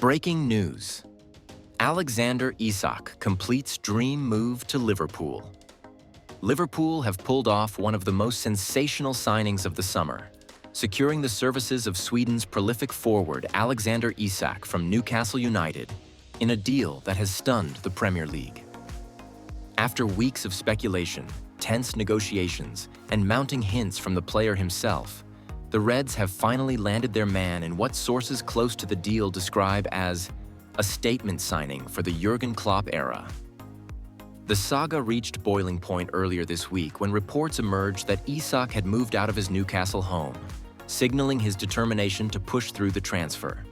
Breaking news. Alexander Isak completes dream move to Liverpool. Liverpool have pulled off one of the most sensational signings of the summer, securing the services of Sweden's prolific forward Alexander Isak from Newcastle United in a deal that has stunned the Premier League. After weeks of speculation, tense negotiations, and mounting hints from the player himself, the Reds have finally landed their man in what sources close to the deal describe as a statement signing for the Jurgen Klopp era. The saga reached boiling point earlier this week when reports emerged that Isak had moved out of his Newcastle home, signaling his determination to push through the transfer.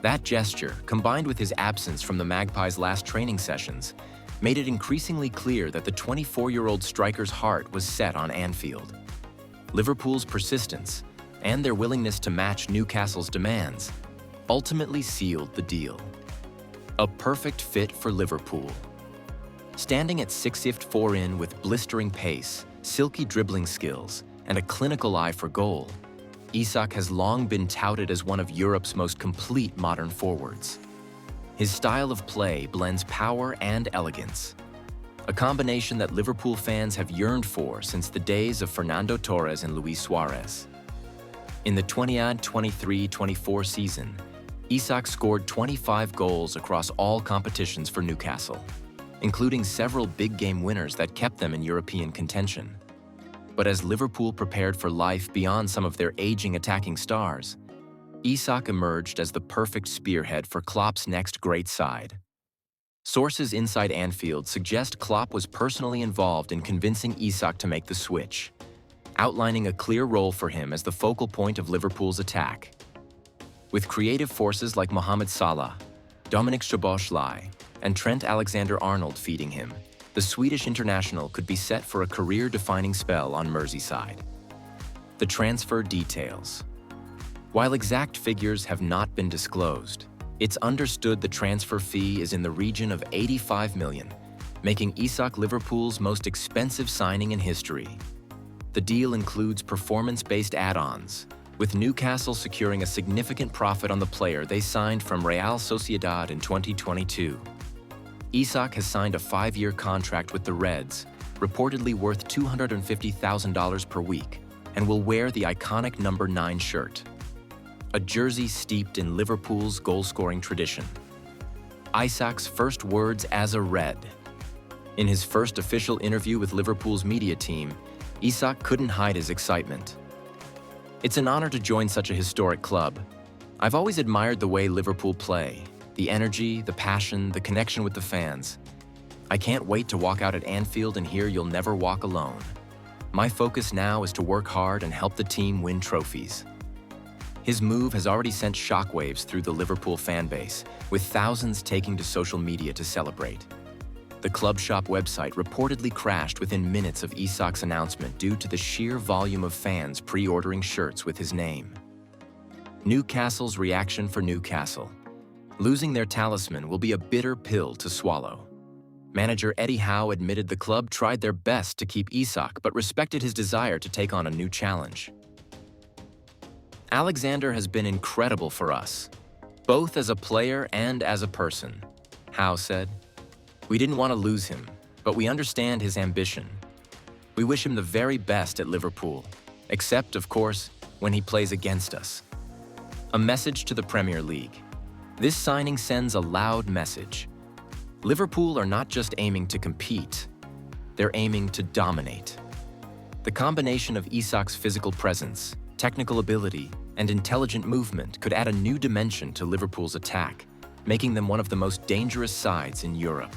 That gesture, combined with his absence from the Magpies' last training sessions, made it increasingly clear that the 24-year-old striker's heart was set on Anfield. Liverpool's persistence and their willingness to match Newcastle's demands ultimately sealed the deal. A perfect fit for Liverpool. Standing at 6'4" in with blistering pace, silky dribbling skills, and a clinical eye for goal, Isak has long been touted as one of Europe's most complete modern forwards. His style of play blends power and elegance, a combination that Liverpool fans have yearned for since the days of Fernando Torres and Luis Suarez. In the 2023-24 season, Isak scored 25 goals across all competitions for Newcastle, including several big-game winners that kept them in European contention. But as Liverpool prepared for life beyond some of their aging attacking stars, Isak emerged as the perfect spearhead for Klopp's next great side. Sources inside Anfield suggest Klopp was personally involved in convincing Isak to make the switch, outlining a clear role for him as the focal point of Liverpool's attack. With creative forces like Mohamed Salah, Dominic Szoboszlai, and Trent Alexander-Arnold feeding him, the Swedish international could be set for a career-defining spell on Merseyside. The transfer details. While exact figures have not been disclosed, it's understood the transfer fee is in the region of $85 million, making Isak Liverpool's most expensive signing in history. The deal includes performance-based add-ons, with Newcastle securing a significant profit on the player they signed from Real Sociedad in 2022. Isak has signed a 5-year contract with the Reds, reportedly worth $250,000 per week, and will wear the iconic number 9 shirt, a jersey steeped in Liverpool's goal-scoring tradition. Isak's first words as a Red. In his first official interview with Liverpool's media team, Isak couldn't hide his excitement. "It's an honor to join such a historic club. I've always admired the way Liverpool play, the energy, the passion, the connection with the fans. I can't wait to walk out at Anfield and hear you'll never walk alone. My focus now is to work hard and help the team win trophies." His move has already sent shockwaves through the Liverpool fan base, with thousands taking to social media to celebrate. The club shop website reportedly crashed within minutes of Isak's announcement due to the sheer volume of fans pre-ordering shirts with his name. Newcastle's reaction for Newcastle. Losing their talisman will be a bitter pill to swallow. Manager Eddie Howe admitted the club tried their best to keep Isak but respected his desire to take on a new challenge. "Alexander has been incredible for us, both as a player and as a person," Howe said. "We didn't want to lose him, but we understand his ambition. We wish him the very best at Liverpool, except, of course, when he plays against us." A message to the Premier League. This signing sends a loud message. Liverpool are not just aiming to compete, they're aiming to dominate. The combination of Isak's physical presence, technical ability, and intelligent movement could add a new dimension to Liverpool's attack, making them one of the most dangerous sides in Europe.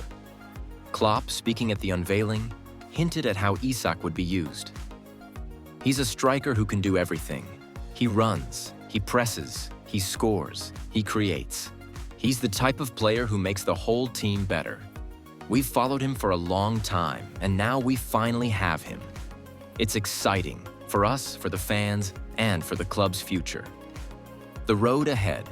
Klopp, speaking at the unveiling, hinted at how Isak would be used. "He's a striker who can do everything. He runs, he presses, he scores, he creates. He's the type of player who makes the whole team better. We've followed him for a long time, and now we finally have him. It's exciting, for us, for the fans, and for the club's future." The road ahead.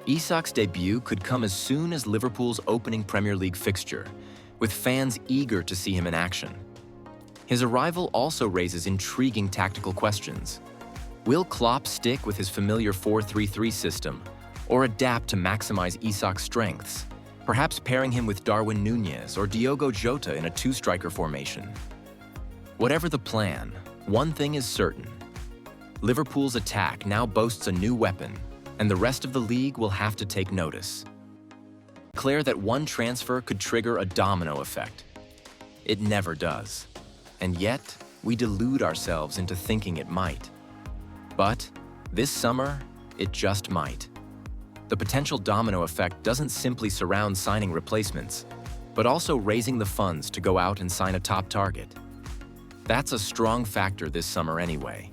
Isak's debut could come as soon as Liverpool's opening Premier League fixture, with fans eager to see him in action. His arrival also raises intriguing tactical questions. Will Klopp stick with his familiar 4-3-3 system, or adapt to maximize Isak's strengths, perhaps pairing him with Darwin Núñez or Diogo Jota in a two-striker formation. Whatever the plan, one thing is certain. Liverpool's attack now boasts a new weapon, and the rest of the league will have to take notice. Declare that one transfer could trigger a domino effect. It never does. And yet, we delude ourselves into thinking it might. But this summer, it just might. The potential domino effect doesn't simply surround signing replacements, but also raising the funds to go out and sign a top target. That's a strong factor this summer anyway.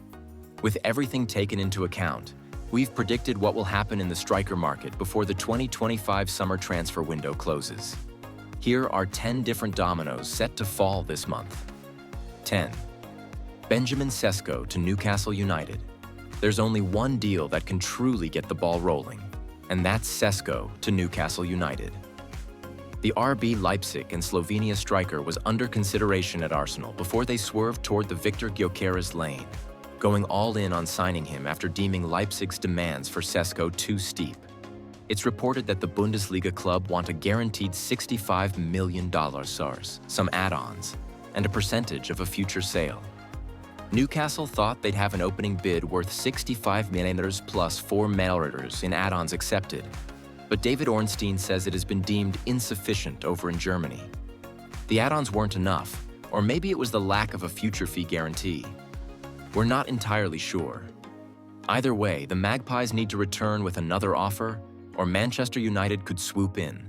With everything taken into account, we've predicted what will happen in the striker market before the 2025 summer transfer window closes. Here are 10 different dominoes set to fall this month. 10. Benjamin Sesko to Newcastle United. There's only one deal that can truly get the ball rolling, and that's Sesko to Newcastle United. The RB Leipzig and Slovenia striker was under consideration at Arsenal before they swerved toward the Victor Gyökeres lane, going all in on signing him after deeming Leipzig's demands for Sesko too steep. It's reported that the Bundesliga club want a guaranteed $65 million SARS, some add-ons, and a percentage of a future sale. Newcastle thought they'd have an opening bid worth $65 million plus 4 million in add-ons accepted, but David Ornstein says it has been deemed insufficient over in Germany. The add-ons weren't enough, or maybe it was the lack of a future fee guarantee. We're not entirely sure. Either way, the Magpies need to return with another offer, or Manchester United could swoop in.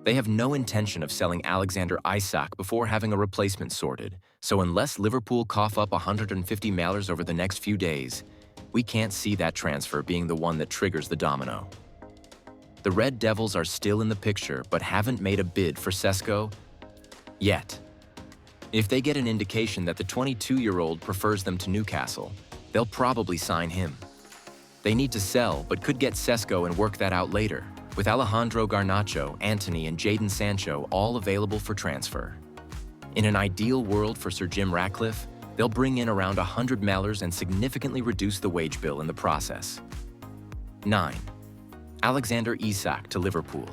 They have no intention of selling Alexander Isak before having a replacement sorted, so unless Liverpool cough up 150 million over the next few days, we can't see that transfer being the one that triggers the domino. The Red Devils are still in the picture but haven't made a bid for Sesko yet. If they get an indication that the 22-year-old prefers them to Newcastle, they'll probably sign him. They need to sell but could get Sesko and work that out later, with Alejandro Garnacho, Antony, and Jadon Sancho all available for transfer. In an ideal world for Sir Jim Ratcliffe, they'll bring in around 100 million and significantly reduce the wage bill in the process. 9. Alexander Isak to Liverpool.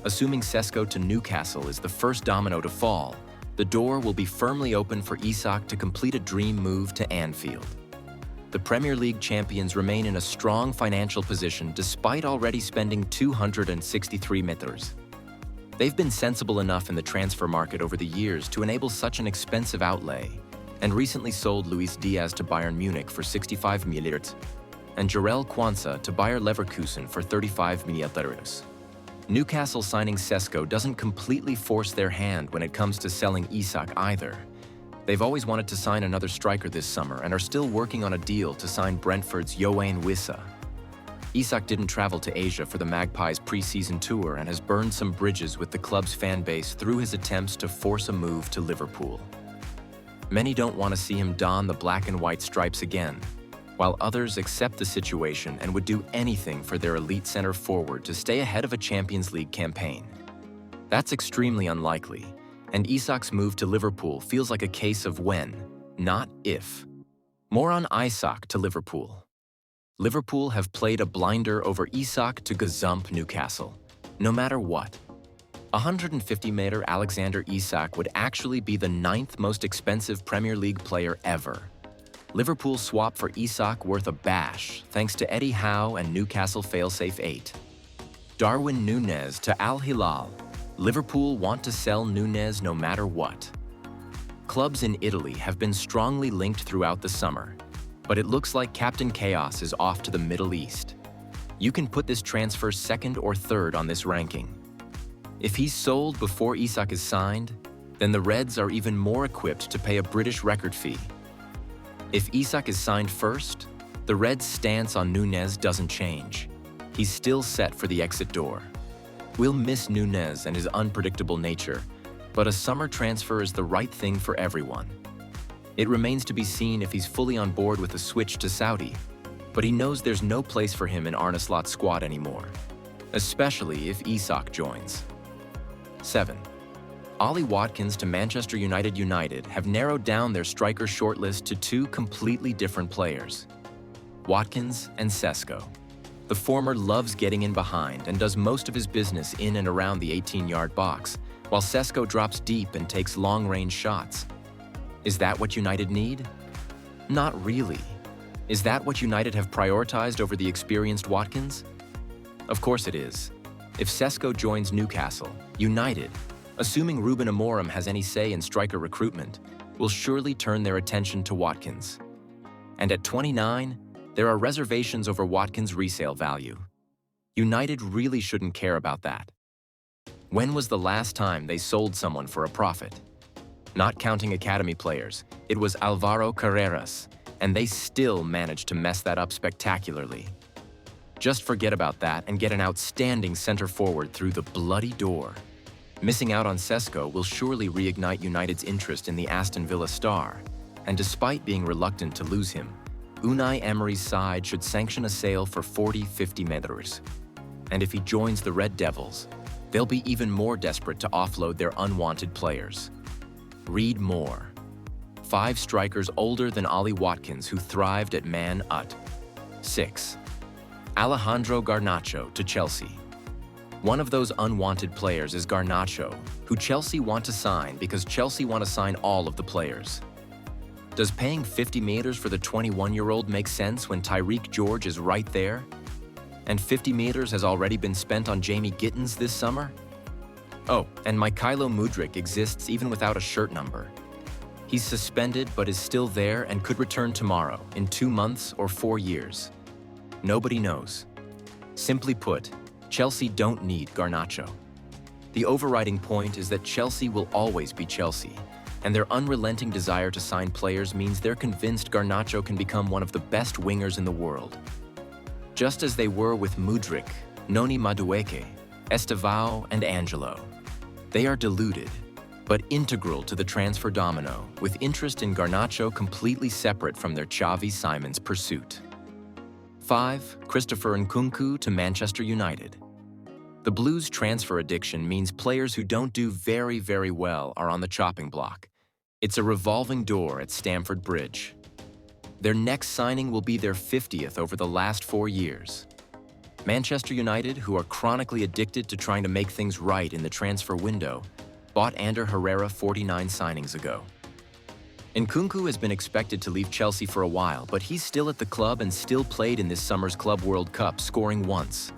Assuming Sesko to Newcastle is the first domino to fall, the door will be firmly open for Isak to complete a dream move to Anfield. The Premier League champions remain in a strong financial position despite already spending 263 million. They've been sensible enough in the transfer market over the years to enable such an expensive outlay, and recently sold Luis Diaz to Bayern Munich for 65 million and Jarell Quansah to Bayer Leverkusen for 35 million. Newcastle signing Sesko doesn't completely force their hand when it comes to selling Isak either. They've always wanted to sign another striker this summer and are still working on a deal to sign Brentford's Yoane Wissa. Isak didn't travel to Asia for the Magpies' pre-season tour and has burned some bridges with the club's fan base through his attempts to force a move to Liverpool. Many don't want to see him don the black and white stripes again, while others accept the situation and would do anything for their elite center forward to stay ahead of a Champions League campaign. That's extremely unlikely, and Isak's move to Liverpool feels like a case of when, not if. More on Isak to Liverpool. Liverpool have played a blinder over Isak to gazump Newcastle, no matter what. 150 meter Alexander Isak would actually be the 9th most expensive Premier League player ever. Liverpool swap for Isak worth a bash, thanks to Eddie Howe and Newcastle failsafe 8. Darwin Núñez to Al Hilal. Liverpool want to sell Núñez no matter what. Clubs in Italy have been strongly linked throughout the summer, but it looks like Captain Chaos is off to the Middle East. You can put this transfer second or third on this ranking. If he's sold before Isak is signed, then the Reds are even more equipped to pay a British record fee. If Isak is signed first, the Reds' stance on Núñez doesn't change. He's still set for the exit door. We'll miss Núñez and his unpredictable nature, but a summer transfer is the right thing for everyone. It remains to be seen if he's fully on board with a switch to Saudi, but he knows there's no place for him in Arne Slot's squad anymore, especially if Isak joins. 7. Ollie Watkins to Manchester United have narrowed down their striker shortlist to 2 completely different players, Watkins and Sesko. The former loves getting in behind and does most of his business in and around the 18-yard box, while Sesko drops deep and takes long-range shots. Is that what United need? Not really. Is that what United have prioritized over the experienced Watkins? Of course it is. If Sesko joins Newcastle, United, assuming Ruben Amorim has any say in striker recruitment, will surely turn their attention to Watkins. And at 29, there are reservations over Watkins' resale value. United really shouldn't care about that. When was the last time they sold someone for a profit? Not counting academy players, it was Alvaro Carreras, and they still managed to mess that up spectacularly. Just forget about that and get an outstanding center forward through the bloody door. Missing out on Sesko will surely reignite United's interest in the Aston Villa star, and despite being reluctant to lose him, Unai Emery's side should sanction a sale for 40-50 meters. And if he joins the Red Devils, they'll be even more desperate to offload their unwanted players. Read more. 5 strikers older than Ollie Watkins who thrived at Man Ut. 6. Alejandro Garnacho to Chelsea. One of those unwanted players is Garnacho, who Chelsea want to sign because Chelsea want to sign all of the players. Does paying 50 meters for the 21-year-old make sense when Tyreek George is right there? And 50 meters has already been spent on Jamie Gittins this summer? Oh, and Mykhailo Mudryk exists even without a shirt number. He's suspended but is still there and could return tomorrow, in 2 months or 4 years. Nobody knows. Simply put, Chelsea don't need Garnacho. The overriding point is that Chelsea will always be Chelsea, and their unrelenting desire to sign players means they're convinced Garnacho can become one of the best wingers in the world. Just as they were with Mudryk, Noni Madueke, Estevao, and Angelo. They are deluded, but integral to the transfer domino, with interest in Garnacho completely separate from their Xavi Simons pursuit. 5. Christopher Nkunku to Manchester United. The Blues' transfer addiction means players who don't do very, very well are on the chopping block. It's a revolving door at Stamford Bridge. Their next signing will be their 50th over the last 4 years. Manchester United, who are chronically addicted to trying to make things right in the transfer window, bought Ander Herrera 49 signings ago. Nkunku has been expected to leave Chelsea for a while, but he's still at the club and still played in this summer's Club World Cup, scoring once.